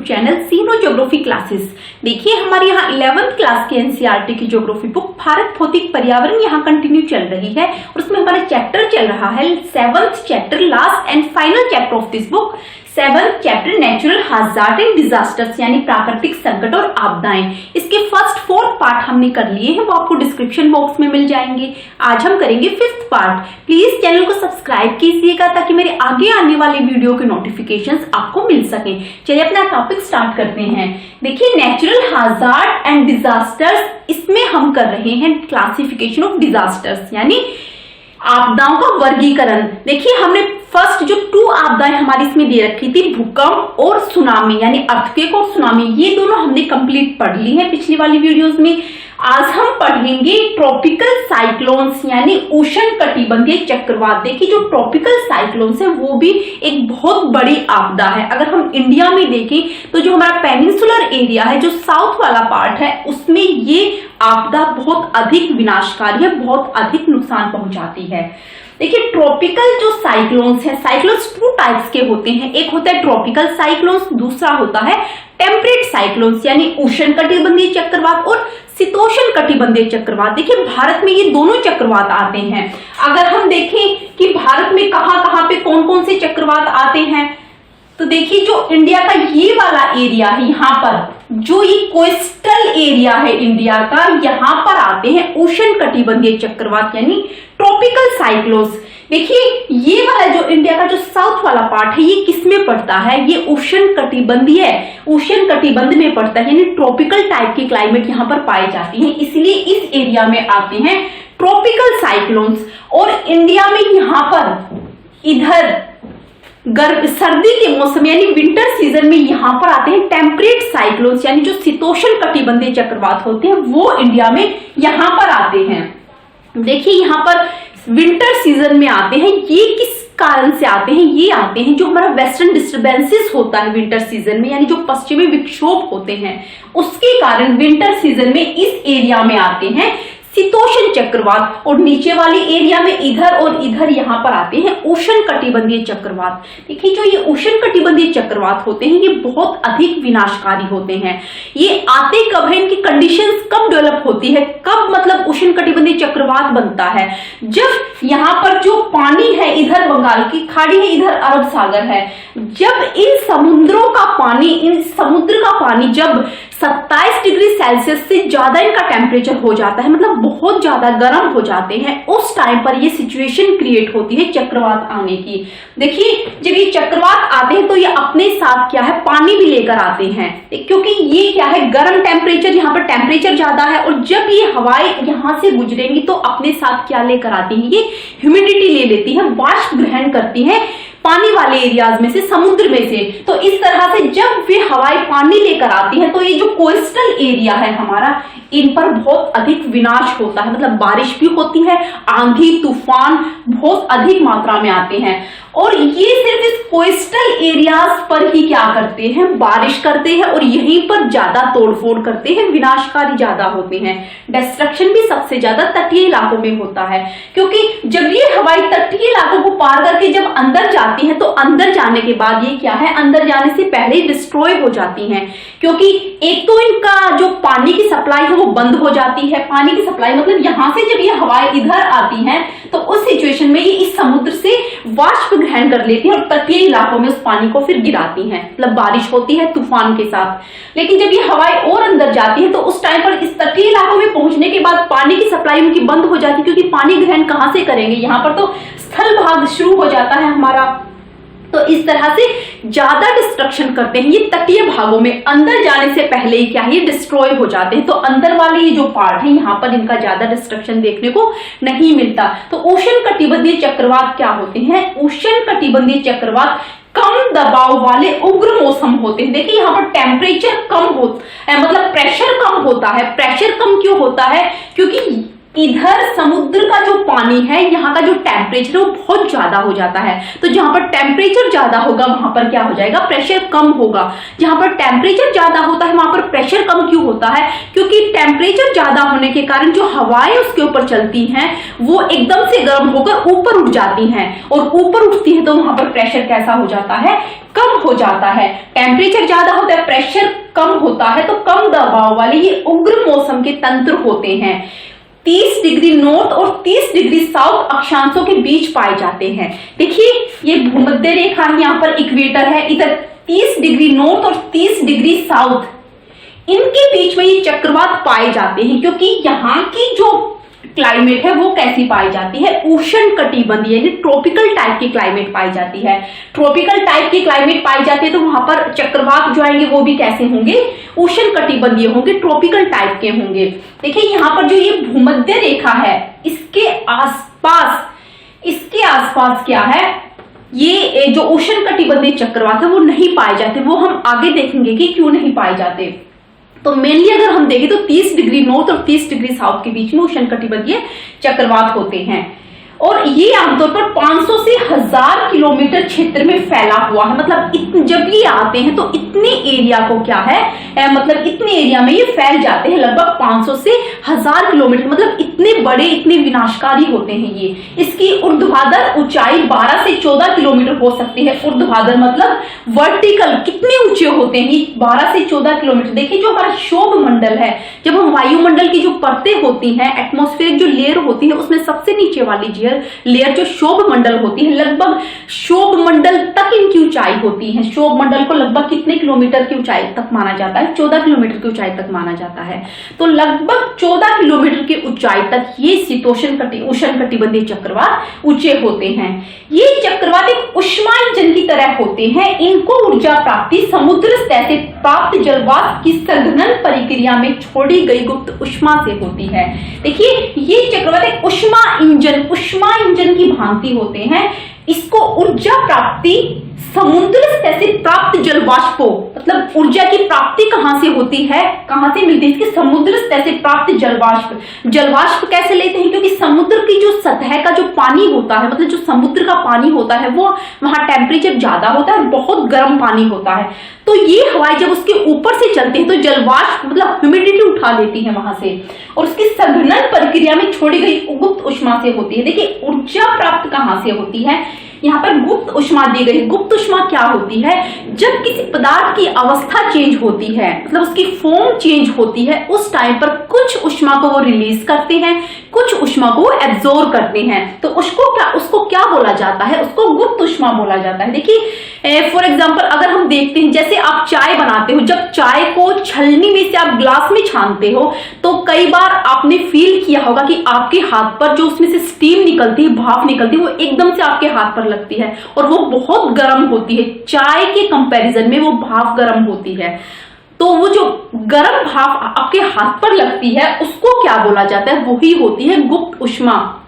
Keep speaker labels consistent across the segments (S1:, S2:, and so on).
S1: Channel सीनो geography classes. देखिए हमारे यहाँ 11th क्लास के एनसीईआरटी की ज्योग्राफी बुक भारत भौतिक पर्यावरण यहाँ कंटिन्यू चल रही है और उसमें हमारा चैप्टर चल रहा है 7th chapter, last and final chapter of this book, 7th chapter natural hazard and disasters यानी प्राकृतिक संकट और आपदाएं। इसके फर्स्ट 4 पार्ट हमने कर लिए हैं, वो आपको डिस्क्रिप्शन बॉक्स में मिल जाएंगे। आज हम करेंगे 5th पार्ट। प्लीज चैनल को सब्सक्राइब कीजिएगा ताकि मेरे आगे आने वाले वीडियो के नोटिफिकेशंस आपको मिल सके। चलिए अपना टॉपिक स्टार्ट करते हैं। देखिए नेचुरल हैजार्ड एंड डिजास्टर्स, इसमें हम कर रहे हैं क्लासिफिकेशन ऑफ डिजास्टर्स यानी आपदाओं का वर्गीकरण। देखिए हमने फर्स्ट जो 2 आपदाएं हमारी इसमें दे रखी थी, भूकंप और सुनामी यानी अर्थक्वेक और सुनामी, ये दोनों हमने कंप्लीट पढ़ ली है पिछली वाली वीडियोस में। आज हम पढ़ेंगे ट्रॉपिकल साइक्लोन्स यानी उष्णकटिबंधीय चक्रवात। देखिए जो ट्रॉपिकल साइक्लोन्स है वो भी एक बहुत बड़ी आपदा है। अगर हम इंडिया में देखें तो जो हमारा पेनिनसुलर एरिया है, जो साउथ वाला पार्ट है, उसमें ये आपदा बहुत अधिक विनाशकारी है, बहुत अधिक नुकसान पहुंचाती है। देखिए ट्रॉपिकल जो साइक्लोन्स है, साइक्लोन्स 2 टाइप्स के होते हैं। एक होता है ट्रॉपिकल साइक्लोन्स, दूसरा होता है टेम्परेट साइक्लोन्स यानी उष्णकटिबंधीय चक्रवात और शीतोष्ण कटिबंधीय चक्रवात। देखिए भारत में ये दोनों चक्रवात आते हैं। अगर हम देखें कि भारत में कहां कहां पे कौन कौन से चक्रवात आते हैं, तो देखिए जो इंडिया का ये वाला एरिया है, यहाँ पर जो ये कोस्टल एरिया है इंडिया का, यहाँ पर आते हैं उष्णकटिबंधीय चक्रवात यानी ट्रॉपिकल साइक्लोन्स। देखिए ये वाला जो इंडिया का जो साउथ वाला पार्ट है, ये किस में पड़ता है? ये उष्णकटिबंध में पड़ता है यानी ट्रॉपिकल टाइप की क्लाइमेट यहाँ पर पाई जाती है, इसलिए इस एरिया में आते हैं ट्रॉपिकल साइक्लोन्स। और इंडिया में यहाँ पर इधर सर्दी के मौसम यानी विंटर सीजन में यहाँ पर आते हैं टेम्परेट साइक्लोन्स यानी जो शीतोष्ण कटिबंधीय चक्रवात होते हैं वो इंडिया में यहाँ पर आते हैं। देखिए यहाँ पर विंटर सीजन में आते हैं। ये किस कारण से आते हैं? ये आते हैं जो हमारा वेस्टर्न डिस्टर्बेंसेस होता है विंटर सीजन में यानी जो पश्चिमी विक्षोभ होते हैं, उसके कारण विंटर सीजन में इस एरिया में आते हैं शीतोष्ण चक्रवात। और नीचे वाले एरिया में इधर और इधर यहाँ पर आते हैं उष्णकटिबंधीय चक्रवात। देखिए जो ये उष्णकटिबंधीय चक्रवात होते हैं ये बहुत अधिक विनाशकारी होते हैं। ये आते कब है, इनकी कंडीशंस कब डेवलप होती है, कब मतलब उष्णकटिबंधीय चक्रवात बनता है? जब यहाँ पर जो पानी है, इधर बंगाल की खाड़ी है, इधर अरब सागर है, जब इन समुद्रों का पानी, इन समुद्र का पानी जब 27 डिग्री सेल्सियस से ज्यादा इनका टेम्परेचर हो जाता है, मतलब बहुत ज्यादा गर्म हो जाते हैं, उस टाइम पर ये सिचुएशन क्रिएट होती है चक्रवात आने की। देखिए जब ये चक्रवात आते हैं तो ये अपने साथ क्या है, पानी भी लेकर आते हैं, क्योंकि ये क्या है, गर्म टेम्परेचर, यहाँ पर टेम्परेचर ज्यादा है। और जब ये हवाएं यहाँ से गुजरेंगी तो अपने साथ क्या लेकर आती है, ये ह्यूमिडिटी ले लेती है, वाष्प ग्रहण करती है पानी वाले एरियाज में से, समुद्र में से। तो इस तरह से जब वे हवाएं पानी लेकर आती है तो ये जो कोस्टल एरिया है हमारा, इन पर बहुत अधिक विनाश होता है, मतलब बारिश भी होती है, आंधी तूफान बहुत अधिक मात्रा में आते हैं। और ये सिर्फ इस कोस्टल एरियाज पर ही क्या करते हैं, बारिश करते हैं और यहीं पर ज्यादा तोड़फोड़ करते हैं, विनाशकारी ज्यादा होते हैं। डिस्ट्रक्शन भी सबसे ज्यादा तटीय इलाकों में होता है, क्योंकि जब ये हवाई तटीय इलाकों को पार करके जब अंदर जाती हैं तो अंदर जाने के बाद ये क्या है, अंदर जाने से पहले ही डिस्ट्रॉय हो जाती हैं। क्योंकि एक तो इनका जो पानी की सप्लाई है वो बंद हो जाती है। पानी की सप्लाई मतलब यहाँ से जब ये हवाएं इधर आती हैं तो उस सिचुएशन में ये इस समुद्र से वाष्प ग्रहण कर लेती है और तटीय इलाकों में उस पानी को फिर गिराती हैं, मतलब बारिश होती है तूफान के साथ। लेकिन जब ये हवाएं और अंदर जाती है तो उस टाइम पर इस तटीय इलाकों में पहुंचने के बाद पानी की सप्लाई उनकी बंद हो जाती है, क्योंकि पानी ग्रहण कहां से करेंगे, यहाँ पर तो स्थल भाग शुरू हो जाता है हमारा। तो इस तरह से ज्यादा डिस्ट्रक्शन करते हैं ये तटीय भागों में, अंदर जाने से पहले ही क्या है, ये डिस्ट्रॉय हो जाते हैं। तो अंदर वाले ये जो पार्ट है यहाँ पर इनका ज्यादा डिस्ट्रक्शन देखने को नहीं मिलता। तो उष्णकटिबंधीय चक्रवात क्या होते हैं? उष्णकटिबंधीय चक्रवात कम दबाव वाले उग्र मौसम होते हैं। देखिए यहाँ पर टेम्परेचर कम होता है, मतलब प्रेशर कम होता है। प्रेशर कम क्यों होता है? क्योंकि इधर समुद्र का जो पानी है, यहाँ का जो टेम्परेचर है वो बहुत ज्यादा हो जाता है। तो जहां पर टेम्परेचर ज्यादा होगा वहां पर क्या हो जाएगा, प्रेशर कम होगा। जहां पर टेम्परेचर ज्यादा होता है वहां पर प्रेशर कम क्यों होता है, क्योंकि टेम्परेचर ज्यादा होने के कारण जो हवाएं उसके ऊपर चलती हैं वो एकदम से गर्म होकर ऊपर उठ जाती हैं, और ऊपर उठती है तो वहां पर प्रेशर कैसा हो जाता है, कम हो जाता है। टेम्परेचर ज्यादा होता है, प्रेशर कम होता है, तो कम दबाव वाले ये उग्र मौसम के तंत्र होते हैं। 30 डिग्री नॉर्थ और 30 डिग्री साउथ अक्षांशों के बीच पाए जाते हैं। देखिए ये भूमध्य रेखा है, यहाँ पर इक्वेटर है, इधर 30 डिग्री नॉर्थ और 30 डिग्री साउथ, इनके बीच में ये चक्रवात पाए जाते हैं। क्योंकि यहाँ की जो क्लाइमेट है वो कैसी पाई जाती है, उष्ण कटिबंधीय यानी ट्रॉपिकल टाइप की क्लाइमेट पाई जाती है। ट्रॉपिकल टाइप की क्लाइमेट पाई जाती है तो वहां पर चक्रवात जो आएंगे वो भी कैसे होंगे, उष्ण कटिबंधीय होंगे, ट्रॉपिकल टाइप के होंगे। देखिए यहाँ पर जो ये भूमध्य रेखा है इसके आसपास क्या है, ये जो उष्ण कटिबंधीय चक्रवात है वो नहीं पाए जाते। वो हम आगे देखेंगे कि क्यों नहीं पाए जाते। तो मेनली अगर हम देखें तो 30 डिग्री नॉर्थ और 30 डिग्री साउथ के बीच में उष्णकटिबंधीय चक्रवात होते हैं, और ये आमतौर पर 500 से 1000 किलोमीटर क्षेत्र में फैला हुआ है। मतलब जब ये आते हैं तो इतने एरिया को क्या है, मतलब इतने एरिया में ये फैल जाते हैं, लगभग 500 से 1000 किलोमीटर, मतलब इतने बड़े, इतने विनाशकारी होते हैं ये। इसकी ऊर्ध्वाधर ऊंचाई 12 से 14 किलोमीटर हो सकती है। ऊर्ध्वाधर मतलब वर्टिकल कितने ऊंचे होते हैं, 12 से 14 किलोमीटर। देखिए जो हमारा शोभ मंडल है, जब हम वायुमंडल की जो परतें होती हैं, एटमॉस्फेरिक जो लेयर होती है, उसमें सबसे नीचे वाली लेयर जो शोभ मंडल होती है, लगभग शोभ मंडल तक इनकी ऊंचाई होती है। शोभ मंडल को लगभग कितने किलोमीटर की ऊंचाई तक माना जाता है, 14 किलोमीटर की ऊंचाई तक माना जाता है। तो लगभग 14 किलोमीटर की ऊंचाई तक ये उष्ण कटिबंधीय चक्रवात ऊंचे होते हैं। ये चक्रवात एक ऊष्मा इंजन की तरह होते हैं। इनको ऊर्जा प्राप्ति समुद्र सतह से प्राप्त जलवाष्प की संघनन प्रक्रिया में छोड़ी गई गुप्त ऊष्मा से होती है। देखिए ये चक्रवात एक ऊष्मा इंजन की भांति होते हैं। इसको ऊर्जा प्राप्ति समुद्र सतह से प्राप्त जलवाष्पों, मतलब ऊर्जा की प्राप्ति कहां से होती है, कहां से मिलती है, इसकी समुद्र सतह से प्राप्त जलवाष्प कैसे लेते हैं, क्योंकि समुद्र की जो सतह का जो पानी होता है, मतलब जो समुद्र का पानी होता है वो वहां टेम्परेचर ज्यादा होता है, बहुत गर्म पानी होता है। तो ये हवाएं जब उसके ऊपर से चलती है तो जलवाष्प मतलब ह्यूमिडिटी उठा लेती है वहां से, और उसकी संघनन प्रक्रिया में छोड़ी गई गुप्त ऊष्मा से होती है। देखिए ऊर्जा प्राप्त कहां से होती है, यहाँ पर गुप्त ऊष्मा दी गई। गुप्त ऊष्मा क्या होती है, जब किसी पदार्थ की अवस्था चेंज होती है, मतलब उसकी फॉर्म चेंज होती है, उस टाइम पर कुछ ऊष्मा को वो रिलीज करते हैं, कुछ ऊष्मा को एब्जॉर्ब करते हैं। तो उसको क्या बोला जाता है, उसको गुप्त ऊष्मा बोला जाता है। देखिए फॉर एग्जाम्पल अगर हम देखते हैं, जैसे आप चाय बनाते हो, जब चाय को छलनी में से आप ग्लास में छानते हो तो कई बार आपने फील किया होगा कि आपके हाथ पर जो उसमें से स्टीम निकलती है, भाप निकलती है, वो एकदम से आपके हाथ पर लगती है और वो बहुत गर्म होती है। चाय के कंपैरिजन में वो भाप गर्म होती है। तो वो जो गर्म भाप आपके हाथ पर लगती है उसको क्या बोला जाता है, वही होती है गुप्त ऊष्मा।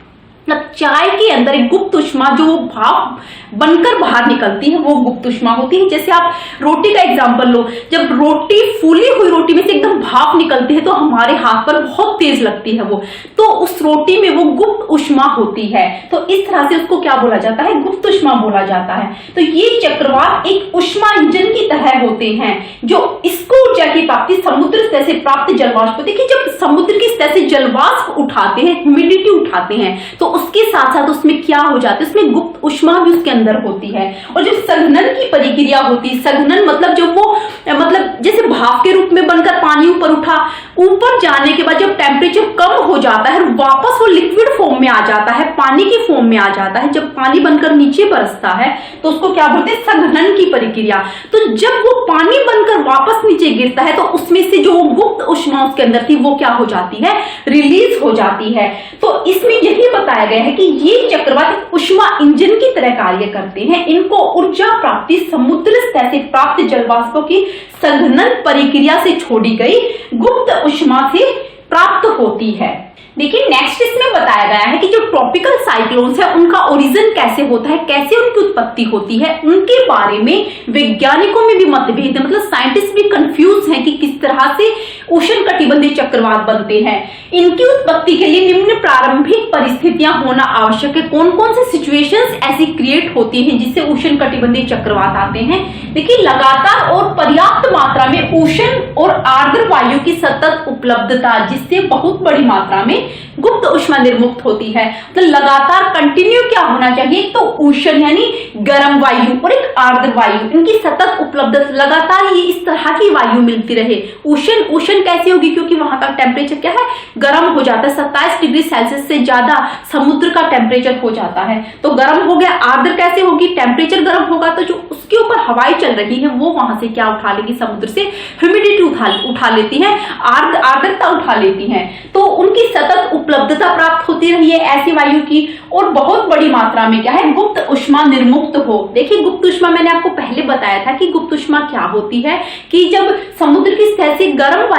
S1: मतलब चाय के अंदर एक गुप्त ऊष्मा जो भाप बनकर बाहर निकलती है वो गुप्त ऊष्मा होती है। जैसे आप रोटी का एग्जांपल लो, जब रोटी फूली हुई रोटी में से एकदम भाप निकलती है तो हमारे हाथ पर बहुत तेज लगती है वो, तो उस रोटी में वो गुप्त ऊष्मा होती है। तो इस तरह से उसको क्या बोला जाता है, गुप्त ऊष्मा बोला जाता है। तो ये चक्रवात एक ऊष्मा इंजन की तरह होते हैं जो इसको ऊर्जा की प्राप्ति समुद्र सतह से प्राप्त जलवाष्प। देखिए जब समुद्र की सतह से जलवाष्प उठाते हैं, ह्यूमिडिटी उठाते हैं, तो उसके साथ साथ उसमें क्या हो जाता है, उसमें गुप्त ऊष्मा भी उसके अंदर होती है। और जब संघनन की प्रक्रिया होती है, संघनन मतलब जब वो मतलब जैसे भाप के रूप में बनकर पानी ऊपर उठा, ऊपर जाने के बाद जब टेम्परेचर कम हो जाता है वापस वो लिक्विड फॉर्म में आ जाता है, पानी की फॉर्म में आ जाता है। जब पानी बनकर नीचे बरसता है तो उसको क्या बोलते हैं, संघनन की प्रक्रिया। तो जब वो पानी बनकर वापस नीचे गिरता है तो उसमें से जो गुप्त ऊष्मा उसके अंदर थी वो क्या हो जाती है, रिलीज हो जाती है। तो इसमें यही बताया गया है कि ये चक्रवात ऊष्मा इंजन की तरह कार्य करते हैं। इनको ऊर्जा प्राप्ति समुद्र सतह से प्राप्त जलवाष्पों की संघनन प्रक्रिया से छोड़ी गई गुप्त ऊष्मा से प्राप्त होती है। देखिए नेक्स्ट इसमें बताया गया है कि जो ट्रॉपिकल साइक्लोन्स है उनका ओरिजिन कैसे होता है, कैसे उनकी उत्पत्ति होती है, उनके बारे में वैज्ञानिकों में भी मतभेद है। मतलब साइंटिस्ट भी कंफ्यूज हैं कि किस तरह से उष्णकटिबंधीय चक्रवात बनते हैं। इनकी उत्पत्ति के लिए निम्न प्रारंभिक परिस्थितियां होना आवश्यक है। कौन कौन से सिचुएशंस ऐसी क्रिएट होती हैं जिससे उष्णकटिबंधीय चक्रवात आते हैं? देखिए, लगातार और पर्याप्त मात्रा में उष्ण और आर्द्र वायु की सतत उपलब्धता, जिससे बहुत बड़ी मात्रा में गुप्त ऊष्मा निर्मुक्त होती है। तो लगातार कंटिन्यू क्या होना चाहिए? तो उष्ण यानी गर्म वायु और एक आर्द्र वायु, इनकी सतत उपलब्धता, लगातार ये इस तरह की वायु मिलती रहे। उष्ण कैसे होगी? क्योंकि वहां का टेम्परेचर क्या है? गर्म हो जाता है। 27 डिग्री सेल्सियस से ज्यादा समुद्र का टेम्परेचर हो जाता है, तो गर्म हो गया। आर्द्र कैसे होगी? टेम्परेचर गर्म होगा तो जो उसके ऊपर हवाएं चल रही है वो वहां से क्या उठा लेगी? समुद्र से ह्यूमिडिटी उठा लेती है, आर्द्रता उठा लेती है, तो उनकी सतत उपलब्धता प्राप्त होती रही है ऐसी वायु की। और बहुत बड़ी मात्रा में क्या है? गुप्त ऊष्मा निर्मुक्त हो। देखिए, गुप्त ऊष्मा मैंने आपको पहले बताया था कि गुप्त ऊष्मा क्या होती है, कि जब समुद्र की सतह से गर्म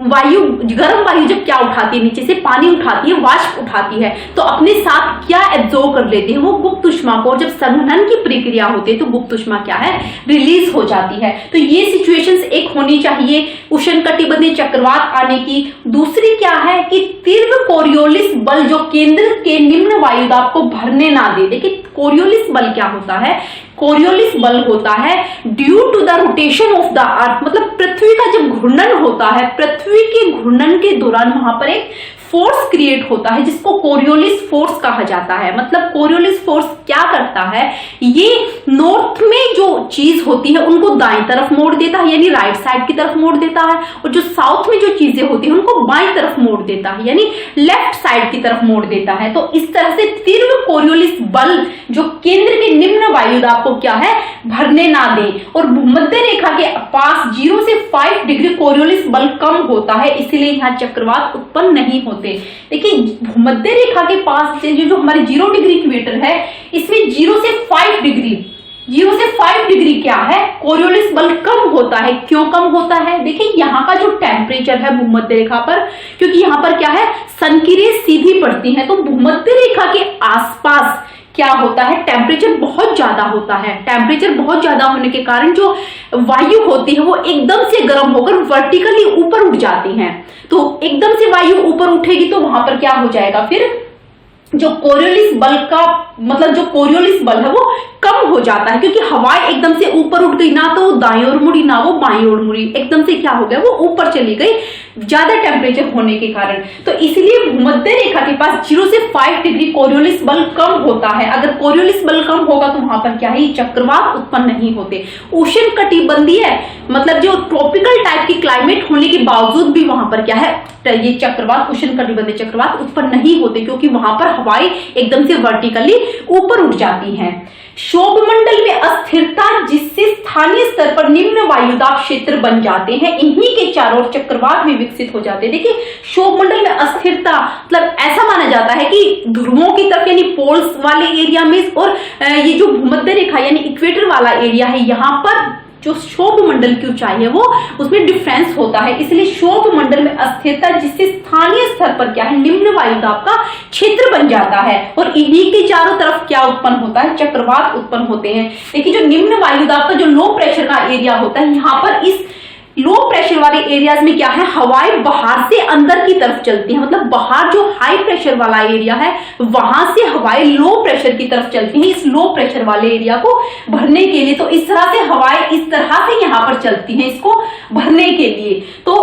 S1: वायु जब क्या उठाती है, नीचे से पानी उठाती है, वाष्प उठाती है, तो अपने साथ क्या एब्जॉर्ब कर लेती है? वो गुप्त ऊष्मा को। और जब संघनन की प्रक्रिया होती है तो गुप्त ऊष्मा क्या है? रिलीज हो जाती है। तो ये सिचुएशंस एक होनी चाहिए उष्णकटिबंधीय चक्रवात आने की। दूसरी क्या है कि तीव्र कोरियोलिस बल जो केंद्र के निम्न वायुदाब को भरने ना दे। देखिए, कोरियोलिस बल क्या होता है? कोरियोलिस बल होता है due to the rotation of the earth, मतलब पृथ्वी का जब घूर्णन होता है, पृथ्वी के घूर्णन के दौरान वहां पर एक फोर्स क्रिएट होता है जिसको कोरियोलिस फोर्स कहा जाता है। मतलब कोरियोलिस फोर्स क्या करता है? ये नॉर्थ में जो चीज होती है उनको दाईं तरफ मोड़ देता है, यानी राइट साइड की तरफ मोड़ देता है, और जो साउथ में जो चीजें होती है उनको बाईं तरफ मोड़ देता है, यानी लेफ्ट साइड की तरफ मोड़ देता है। तो इस तरह से तीव्र कोरियोलिस बल जो केंद्र के निम्न वायुदाब को क्या है? भरने ना दे। और भूमध्य रेखा के पास 0 से 5 डिग्री कोरियोलिस बल कम होता है, इसीलिए यहाँ चक्रवात उत्पन्न नहीं होते। देखिए, भूमध्य रेखा के पास जो हमारे 0 डिग्री इक्वेटर है, इसमें 0 से 5 डिग्री क्या है? कोरियोलिस बल कम होता है। क्यों कम होता है? देखिए, यहाँ का जो टेम्परेचर है भूमध्य रेखा पर, क्योंकि यहाँ पर क्या है? सन की रेज सीधी पड़ती है, तो भूमध्य रेखा के आसपास क्या होता है? टेम्परेचर बहुत ज्यादा होता है। टेम्परेचर बहुत ज्यादा होने के कारण जो वायु होती है वो एकदम से गर्म होकर वर्टिकली ऊपर उठ जाती हैं। तो एकदम से वायु ऊपर उठेगी तो वहां पर क्या हो जाएगा? फिर जो कोरियोलिस बल का मतलब जो कोरियोलिस बल है वो कम हो जाता है, क्योंकि हवाएं एकदम से ऊपर उठ गई, ना तो वो दाईं ओर मुड़ी ना वो बाईं ओर मुड़ी, एकदम से क्या हो गया? वो ऊपर चली गई ज्यादा टेम्परेचर होने के कारण। तो इसलिए भूमध्य रेखा के पास 0 से 5 डिग्री कोरियोलिस बल कम होता है। अगर कोरियोलिस बल कम होगा तो वहां पर क्या है? चक्रवात उत्पन्न नहीं होते। उष्णकटिबंधीय मतलब जो ट्रॉपिकल टाइप की क्लाइमेट होने के बावजूद भी वहां पर क्या है? ये चक्रवात, उष्णकटिबंधीय चक्रवात उत्पन्न नहीं होते, क्योंकि वहां पर हवाएं एकदम से वर्टिकली ऊपर उठ जाती हैं। क्षोभ मंडल में अस्थिरता, जिससे स्थानीय स्तर पर निम्न वायुदाब क्षेत्र बन जाते हैं, इन्हीं के चारों ओर चक्रवात भी विकसित हो जाते हैं। देखिए, क्षोभ मंडल में अस्थिरता मतलब ऐसा माना जाता है कि ध्रुवों की तरफ यानी पोल्स वाले एरिया में और ये जो भूमध्य रेखा यानी इक्वेटर वाला एरिया है, यहाँ पर जो क्षोभ मंडल की ऊंचाई है वो उसमें डिफरेंस होता है। इसलिए क्षोभ मंडल में अस्थिरता, जिससे स्थानीय स्तर पर क्या है? निम्न वायुदाब का क्षेत्र बन जाता है, और इन्हीं के चारों तरफ क्या उत्पन्न होता है? चक्रवात उत्पन्न होते हैं। देखिए, जो निम्न वायुदाब का जो लो प्रेशर का एरिया होता है, यहाँ पर इस लो प्रेशर वाले एरियाज में क्या है? हवाएं बाहर से अंदर की तरफ चलती हैं, मतलब बाहर जो हाई प्रेशर वाला एरिया है वहां से हवाएं लो प्रेशर की तरफ चलती हैं इस लो प्रेशर वाले एरिया को भरने के लिए। तो इस तरह से हवाएं इस तरह से यहाँ पर चलती हैं इसको भरने के लिए। तो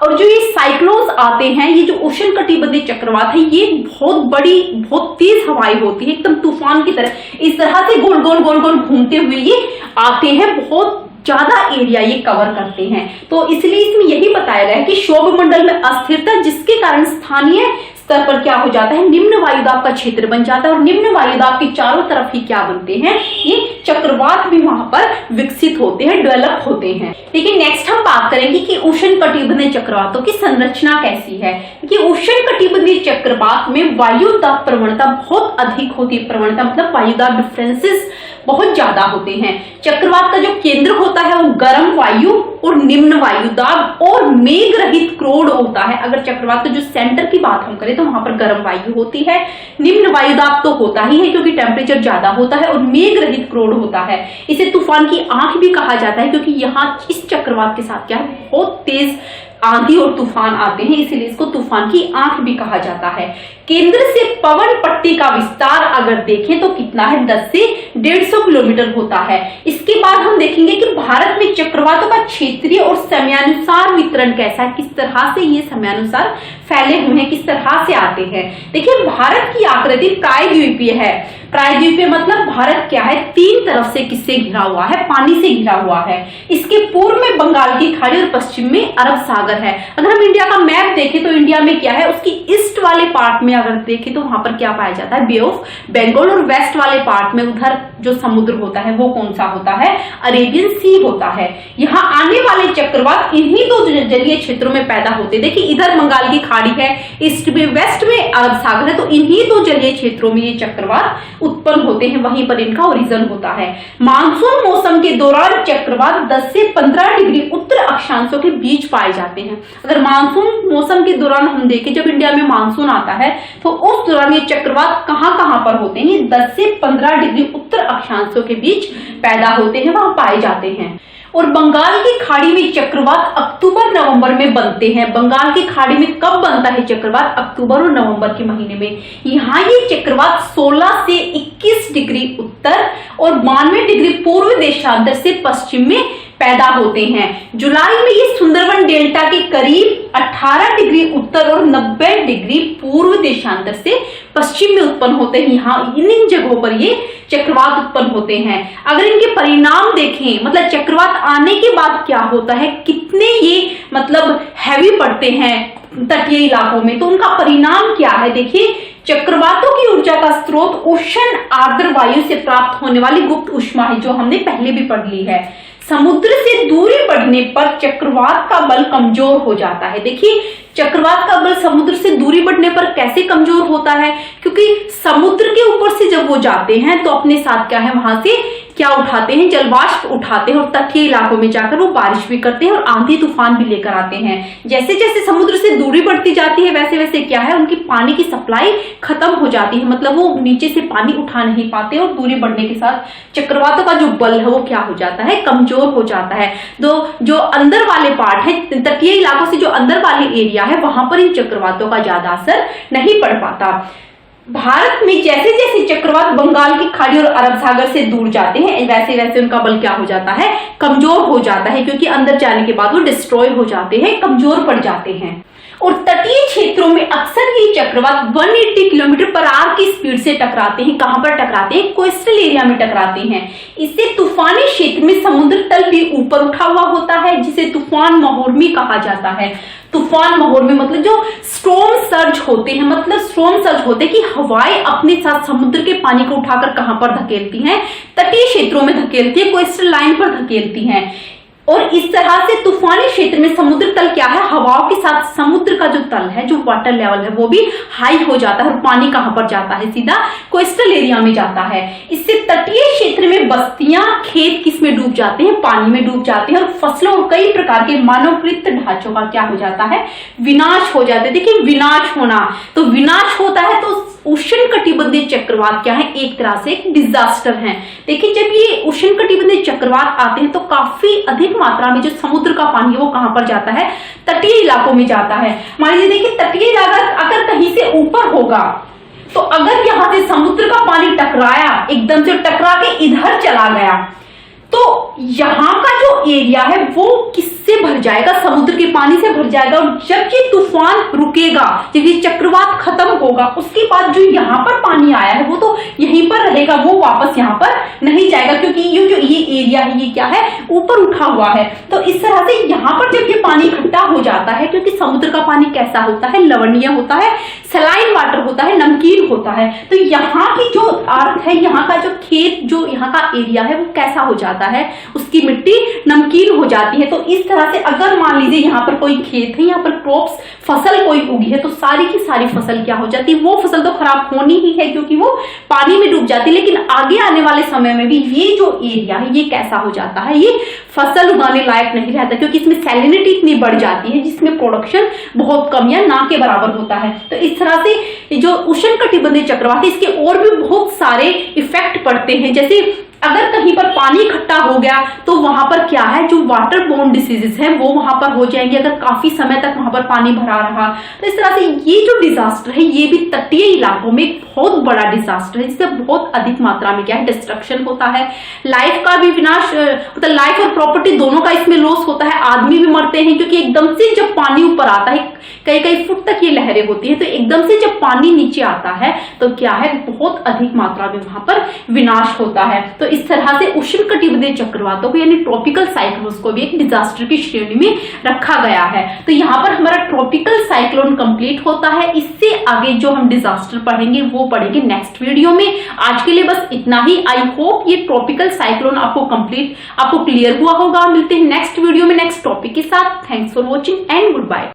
S1: और जो ये साइक्लोन्स आते हैं, ये जो उष्णकटिबंधीय चक्रवात है, ये बहुत बड़ी बहुत तेज हवाएं होती है, एकदम तूफान की तरह इस तरह से गोल गोल गोल गोल घूमते हुए ये आते हैं, बहुत ज्यादा एरिया ये कवर करते हैं। तो इसलिए इसमें यही बताया गया है कि क्षोभ मंडल में अस्थिरता, जिसके कारण स्थानीय स्तर पर क्या हो जाता है? निम्न वायुदाब का क्षेत्र बन जाता है, और निम्न वायुदाब के चारों तरफ ही क्या बनते हैं? ये चक्रवात भी वहां पर विकसित होते हैं, डेवलप होते हैं। लेकिन नेक्स्ट हम बात करेंगे कि उष्णकटिबंधीय चक्रवातों की संरचना कैसी है। कि उष्णकटिबंधीय चक्रवात में वायुदाब प्रवणता बहुत अधिक होती है। प्रवणता मतलब वायुदाब डिफरेंसेस बहुत ज्यादा होते हैं। चक्रवात का जो केंद्र होता है वो गर्म वायु और निम्न वायुदाब और मेघ रहित क्रोड होता है। अगर चक्रवात का जो सेंटर की बात हम करें तो वहां पर गर्म वायु होती है, निम्न वायुदाब तो होता ही है क्योंकि टेम्परेचर ज्यादा होता है, और मेघ रहित क्रोड होता है। इसे तूफान की आंख भी कहा जाता है, क्योंकि यहाँ इस चक्रवात के साथ क्या है? बहुत तेज आंधी और तूफान आते हैं, इसीलिए इसको तूफान की आंख भी कहा जाता है। केंद्र से पवन पट्टी का विस्तार अगर देखें तो कितना है, 10 से 150 किलोमीटर होता है। इसके बाद हम देखेंगे कि भारत में चक्रवातों का क्षेत्रीय और समयानुसार वितरण कैसा है, किस तरह से ये समयानुसार फैले हुए हैं, किस तरह से आते हैं। देखिए भारत की आकृति प्रायद्वीपीय है। प्रायद्वीपीय मतलब भारत क्या है, 3 तरफ से किससे घिरा हुआ है, पानी से घिरा हुआ है। इसके पूर्व में बंगाल की खाड़ी और पश्चिम में अरब सागर है। अगर हम इंडिया का मैप देखें तो इंडिया में क्या है, उसकी ईस्ट वाले पार्ट में अगर देखें तो वहां पर क्या पाया जाता है, बे ऑफ बंगाल, और वेस्ट वाले पार्ट में उधर जो समुद्र होता है वो कौन सा होता है, अरेबियन सी होता है। यहाँ आने वाले चक्रवात इन्हीं 2 जलीय क्षेत्रों में पैदा होते हैं। देखिए इधर बंगाल की खाड़ी है, ईस्ट में वेस्ट में अरब सागर है, तो इन्हीं 2 जलीय क्षेत्रों में ये चक्रवात उत्पन्न होते हैं, वहीं पर इनका ओरिजिन होता है। मानसून मौसम के दौरान चक्रवात 10 से 15 डिग्री उत्तर अक्षांशों के बीच पाए जाते हैं। अगर मानसून मौसम के दौरान हम देखें, जब इंडिया में मानसून आता है तो उस दौरान ये चक्रवात कहां पर होते हैं, ये 10 से 15 डिग्री उत्तर अक्षांशों के बीच पैदा होते हैं, वहां पाए जाते हैं। और बंगाल की खाड़ी में चक्रवात अक्टूबर नवंबर में बनते हैं। बंगाल की खाड़ी में कब बनता है चक्रवात, अक्टूबर और नवंबर के महीने में। यहाँ ये चक्रवात 16 से 21 डिग्री उत्तर और 92 डिग्री पूर्व देशांतर से पश्चिम में पैदा होते हैं। जुलाई में ये सुंदरवन डेल्टा के करीब 18 डिग्री उत्तर और 90 डिग्री पूर्व देशांतर से पश्चिम में उत्पन्न होते हैं। यहाँ इन जगहों पर ये चक्रवात उत्पन्न होते हैं। अगर इनके परिणाम देखें, मतलब चक्रवात आने के बाद क्या होता है, कितने ये मतलब हैवी पड़ते हैं तटीय इलाकों में, तो उनका परिणाम क्या है। देखिए चक्रवातों की ऊर्जा का स्रोत उष्ण आर्द्र वायु से प्राप्त होने वाली गुप्त ऊष्मा है, जो हमने पहले भी पढ़ ली है। समुद्र से दूरी बढ़ने पर चक्रवात का बल कमजोर हो जाता है। देखिए चक्रवात का बल समुद्र से दूरी बढ़ने पर कैसे कमजोर होता है, क्योंकि समुद्र के ऊपर से जब वो जाते हैं तो अपने साथ क्या है, वहां से क्या उठाते हैं, जलवाष्प उठाते हैं और तटीय इलाकों में जाकर वो बारिश भी करते हैं और आंधी तूफान भी लेकर आते हैं। जैसे जैसे समुद्र से दूरी बढ़ती जाती है वैसे वैसे क्या है, उनकी पानी की सप्लाई खत्म हो जाती है, मतलब वो नीचे से पानी उठा नहीं पाते और दूरी बढ़ने के साथ चक्रवातों का जो बल है वो क्या हो जाता है, कमजोर हो जाता है। तो जो अंदर वाले पार्ट है, तटीय इलाकों से जो अंदर वाले एरिया है, वहां पर इन चक्रवातों का ज्यादा असर नहीं पड़ पाता। भारत में जैसे जैसे चक्रवात बंगाल की खाड़ी और अरब सागर से दूर जाते हैं वैसे वैसे उनका बल क्या हो जाता है, कमजोर हो जाता है, क्योंकि अंदर जाने के बाद वो डिस्ट्रॉय हो जाते हैं, कमजोर पड़ जाते हैं। और तटीय क्षेत्रों में अक्सर ये चक्रवात 180 किलोमीटर पर आवर की स्पीड से टकराते हैं। कहां पर टकराते हैं, कोस्टल एरिया में टकराते हैं। इससे तूफानी क्षेत्र में समुद्र तल भी ऊपर उठा हुआ होता है, जिसे तूफान महोर्मी कहा जाता है। तूफान महोर्मी मतलब जो स्टॉर्म सर्ज होते हैं, मतलब स्टॉर्म सर्ज होते हैं कि हवाएं अपने साथ समुद्र के पानी को उठाकर कहां पर धकेलती हैं, तटीय क्षेत्रों में धकेलती है, कोस्टल लाइन पर धकेलती हैं। और इस तरह से तूफानी क्षेत्र में समुद्र तल क्या है, हवाओं के साथ समुद्र का जो तल है, जो वाटर लेवल है, वो भी हाई हो जाता है और पानी कहां पर जाता है, सीधा कोस्टल एरिया में जाता है। इससे तटीय क्षेत्र में बस्तियां, खेत किसमें डूब जाते हैं, पानी में डूब जाते हैं और फसलों और कई प्रकार के मानवकृत ढांचों का क्या हो जाता है, विनाश हो जाता है। देखिए विनाश होना, तो विनाश होता है तो उष्ण कटिबंधीय चक्रवात क्या है, एक तरह से एक डिजास्टर है। देखिए जब ये उष्ण कटिबंधीय चक्रवात आते हैं तो काफी अधिक मात्रा में जो समुद्र का पानी है वो कहां पर जाता है, तटीय इलाकों में जाता है। मान लीजिए देखिए तटीय इलाका अगर कहीं से ऊपर होगा तो अगर यहां से समुद्र का पानी टकराया, एकदम से टकरा के इधर चला गया, तो यहां का जो एरिया है वो किससे भर जाएगा, समुद्र के पानी से भर जाएगा। और जब ये तूफान रुकेगा, जब ये चक्रवात खत्म होगा, उसके बाद जो यहाँ पर पानी आया है वो तो यहीं पर रहेगा, वो वापस यहाँ पर नहीं जाएगा, क्योंकि ये जो ये एरिया है ये क्या है, ऊपर उठा हुआ है। तो इस तरह से यहाँ पर जब ये पानी इकट्ठा हो जाता है, क्योंकि समुद्र का पानी कैसा होता है, लवणीय होता है, सलाइन वाटर होता है, नमकीन होता है, तो यहाँ की जो अर्थ है, यहाँ का जो खेत, जो यहाँ का एरिया है वो कैसा हो जाता है, उसकी मिट्टी नमकीन हो जाती है। तो इस तरह से अगर मान लीजिए यहाँ पर कोई खेत है, यहाँ पर क्रॉप्स, फसल कोई उगी है, तो सारी की सारी फसल क्या हो जाती है, वो फसल तो खराब होनी ही है क्योंकि वो पानी में डूब जाती है। लेकिन आगे आने वाले समय में भी ये जो एरिया है ये कैसा हो जाता है, ये फसल उगाने लायक नहीं रहता, क्योंकि इसमें सैलिनिटी इतनी बढ़ जाती है जिसमें प्रोडक्शन बहुत कम या ना के बराबर होता है। तो इस तरह से जो उष्ण कटिबंधीय चक्रवात है, इसके और भी बहुत सारे इफेक्ट पड़ते हैं। जैसे अगर कहीं पर पानी इकट्ठा हो गया तो वहां पर क्या है, जो वाटर बोर्न डिसीजेस हैं वो वहां पर हो जाएंगे, अगर काफी समय तक वहां पर पानी भरा रहा। तो इस तरह से ये जो डिजास्टर है ये भी तटीय इलाकों में बहुत बड़ा डिजास्टर है, जिससे बहुत अधिक मात्रा में क्या है, डिस्ट्रक्शन होता है, लाइफ का भी विनाश, मतलब लाइफ और प्रॉपर्टी दोनों का इसमें लॉस होता है, आदमी भी मरते हैं, क्योंकि एकदम से जब पानी ऊपर आता है, कई कई फुट तक ये लहरें होती हैं, तो एकदम से जब पानी नीचे आता है तो क्या है, बहुत अधिक मात्रा में वहां पर विनाश होता है। तो इस तरह से उष्णकटिबंधीय चक्रवातों को यानी ट्रॉपिकल साइक्लोन्स को भी एक डिजास्टर की श्रेणी में रखा गया है। तो यहाँ पर हमारा ट्रॉपिकल साइक्लोन कंप्लीट होता है। इससे आगे जो हम डिजास्टर पढ़ेंगे वो पढ़ेंगे नेक्स्ट वीडियो में। आज के लिए बस इतना ही। आई होप ये ट्रॉपिकल साइक्लोन आपको क्लियर हुआ होगा। मिलते हैं नेक्स्ट वीडियो में नेक्स्ट टॉपिक के साथ। Thanks for watching and good bye.